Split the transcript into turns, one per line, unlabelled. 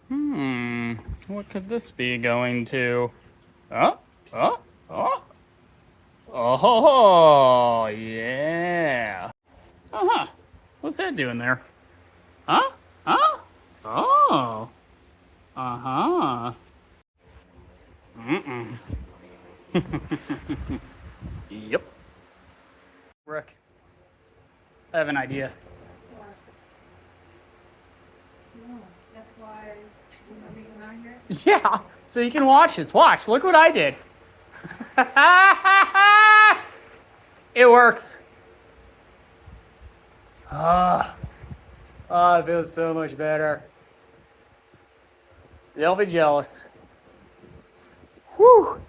What could this be going to? Oh, oh, oh. Oh, yeah. Uh-huh. What's that doing there? Huh? Huh? Oh. Uh-huh. Mm-mm. Yep. Rick, I have an idea.
That's why you want me to come out here?
Yeah, so you can watch this. Watch, look what I did. It works. It feels so much better. They'll be jealous. Whew.